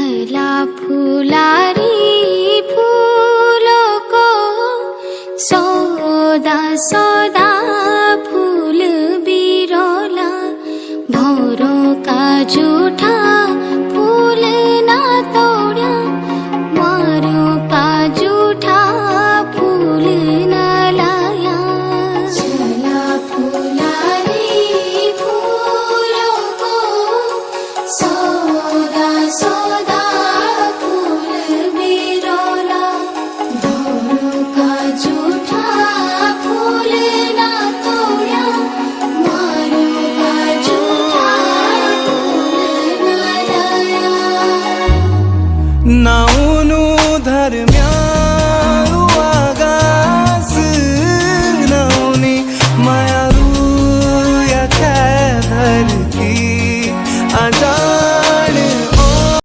छला फुलारी फूलों को सौदा सौदा फूल बिरोला भौरों का जूठा फूल ना तोड़ा मारों का जूठा फूल ना लाया। छला फुलारी फूलों को सौदा सौदा फूल बिरोला भौरों का जूठा फूल ना तोड़ा मारों का जूठा फूल ना लाया। Now